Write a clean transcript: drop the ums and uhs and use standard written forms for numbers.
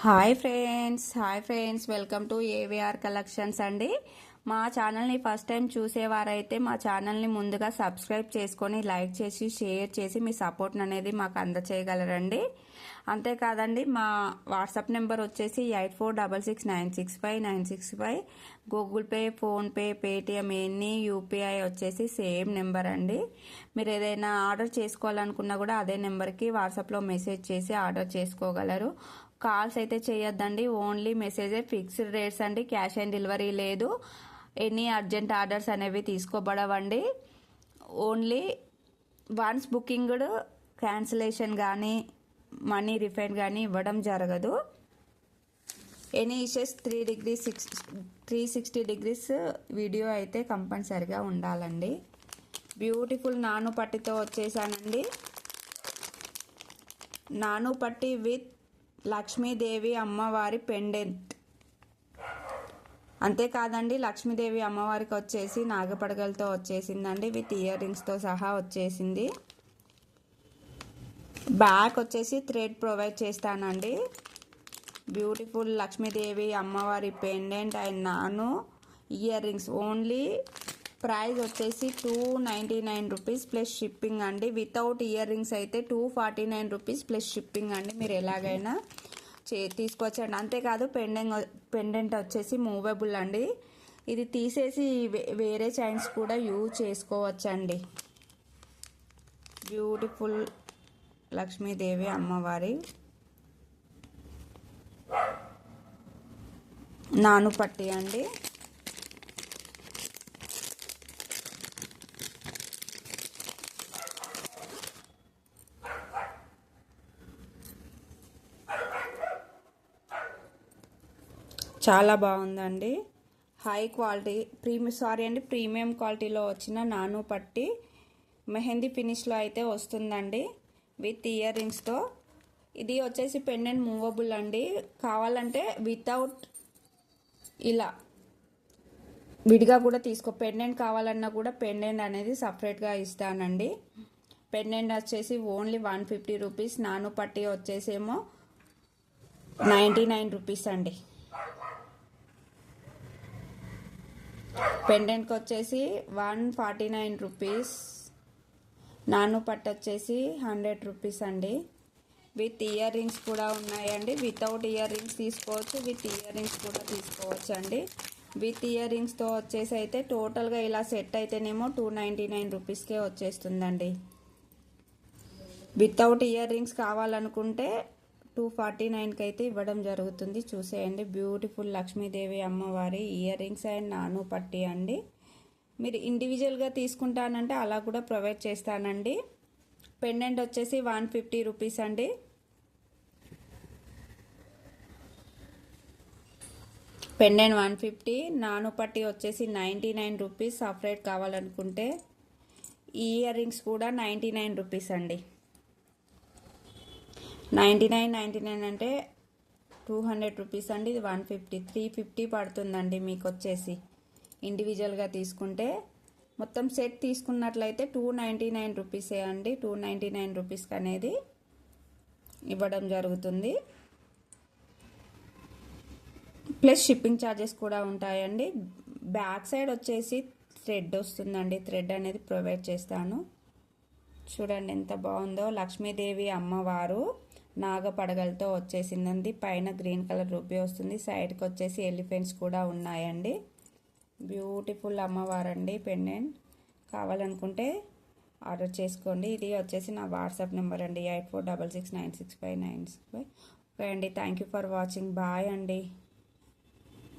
Hi friends welcome to AVR collections అండి. మా ఛానల్ని ఫస్ట్ టైం చూసేవారైతే మా ఛానల్ని ముందుగా సబ్స్క్రైబ్ చేసుకొని లైక్ చేసి షేర్ చేసి మీ సపోర్ట్ అనేది మాకు అందచేయగలరండి. అంతేకాదండి, మా వాట్సాప్ నెంబర్ వచ్చేసి 8466965965. గూగుల్ పే, ఫోన్పే, పేటిఎం ఎన్ని యూపీఐ వచ్చేసి సేమ్ నెంబర్ అండి. మీరు ఏదైనా ఆర్డర్ చేసుకోవాలనుకున్నా కూడా అదే నెంబర్కి వాట్సాప్లో మెసేజ్ చేసి ఆర్డర్ చేసుకోగలరు. కాల్స్ అయితే చేయొద్దండి, ఓన్లీ మెసేజే. ఫిక్స్డ్ రేట్స్ అండి, క్యాష్ ఆన్ డెలివరీ లేదు. ఎనీ అర్జెంట్ ఆర్డర్స్ అనేవి తీసుకోబడవండి. ఓన్లీ వన్స్ బుకింగ్ క్యాన్సిలేషన్ కానీ మనీ రిఫండ్ కానీ ఇవ్వడం జరగదు. ఎనీ ఇష్యూస్ 360 degrees వీడియో అయితే కంపల్సరిగా ఉండాలండి. బ్యూటిఫుల్ నాను పట్టితో వచ్చేసానండి. నాను పట్టి విత్ లక్ష్మీదేవి అమ్మవారి పెండెంట్. అంతేకాదండి, లక్ష్మీదేవి అమ్మవారికి వచ్చేసి నాగపడగలతో వచ్చేసిందండి, విత్ ఇయర్ రింగ్స్తో సహా వచ్చేసింది. బ్యాక్ వచ్చేసి థ్రెడ్ ప్రొవైడ్ చేస్తానండి. బ్యూటిఫుల్ లక్ష్మీదేవి అమ్మవారి పెండెంట్ అండ్ నాను ఇయర్ రింగ్స్. ఓన్లీ ప్రైస్ వచ్చేసి 299 రూపీస్ ప్లస్ షిప్పింగ్ అండి. వితౌట్ ఇయర్ రింగ్స్ అయితే 249 రూపీస్ ప్లస్ షిప్పింగ్ అండి. మీరు ఎలాగైనా తీసుకొచ్చండి. అంతేకాదు, పెండెంట్ వచ్చేసి మూవబుల్ అండి. ఇది తీసేసి వేరే చైన్స్ కూడా యూజ్ చేసుకోవచ్చండి. బ్యూటిఫుల్ లక్ష్మీదేవి అమ్మవారి నాను పట్టి అండి. చాలా బాగుందండి. హై క్వాలిటీ ప్రీమియం క్వాలిటీలో వచ్చిన నాను పట్టి మెహందీ ఫినిష్లో అయితే వస్తుందండి, విత్ ఇయర్ రింగ్స్తో. ఇది వచ్చేసి పెండెంట్ మూవబుల్ అండి. కావాలంటే వితౌట్ ఇలా విడిగా కూడా పెండెంట్ కావాలన్నా కూడా పెండెంట్ అనేది సపరేట్గా ఇస్తానండి. పెండెంట్ వచ్చేసి ఓన్లీ 150 రూపీస్. నాను పట్టి వచ్చేసేమో 99 రూపీస్ అండి. పెండెంట్కి వచ్చేసి 149 రూపీస్. నాను పట్టు వచ్చేసి 100 రూపీస్ అండి. విత్ ఇయర్ రింగ్స్ కూడా ఉన్నాయండి. వితౌట్ ఇయర్ రింగ్స్ తీసుకోవచ్చు, విత్ ఇయర్ రింగ్స్ కూడా తీసుకోవచ్చు అండి. విత్ ఇయర్ రింగ్స్తో వచ్చేసి అయితే టోటల్గా ఇలా సెట్ అయితేనేమో 299 రూపీస్కే వచ్చేస్తుందండి. వితౌట్ ఇయర్ రింగ్స్ కావాలనుకుంటే 249కి అయితే ఇవ్వడం జరుగుతుంది. చూసేయండి, బ్యూటిఫుల్ లక్ష్మీదేవి అమ్మవారి ఇయర్ రింగ్స్ అండ్ నాను పట్టి అండి. మీరు ఇండివిజువల్గా తీసుకుంటానంటే అలా కూడా ప్రొవైడ్ చేస్తానండి. పెండెంట్ వచ్చేసి 150 రూపీస్ అండి. పెండెంట్ 150, నాను పట్టి వచ్చేసి 99 రూపీస్. సపరేట్ కావాలనుకుంటే ఇయర్ రింగ్స్ కూడా 99 రూపీస్ అండి. 99 అంటే 200 రూపీస్ అండి. ఇది 150, 350 పడుతుందండి మీకు వచ్చేసి. ఇండివిజువల్గా తీసుకుంటే మొత్తం సెట్ తీసుకున్నట్లయితే 299 రూపీసే అండి. 299 రూపీస్కి అనేది ఇవ్వడం జరుగుతుంది. ప్లస్ షిప్పింగ్ ఛార్జెస్ కూడా ఉంటాయండి. బ్యాక్ సైడ్ వచ్చేసి థ్రెడ్ వస్తుందండి. థ్రెడ్ అనేది ప్రొవైడ్ చేస్తాను. చూడండి ఎంత బాగుందో. లక్ష్మీదేవి అమ్మవారు నాగపడగలతో వచ్చేసిందండి. పైన గ్రీన్ కలర్ రూపీ వస్తుంది. సైడ్కి వచ్చేసి ఎలిఫెంట్స్ కూడా ఉన్నాయండి. బ్యూటిఫుల్ అమ్మవారండి. పెండెంట్ కావాలనుకుంటే ఆర్డర్ చేసుకోండి. ఇది వచ్చేసి నా వాట్సాప్ నెంబర్ అండి, 8466965965. ఓకే అండి, thank you for watching. Bye అండి.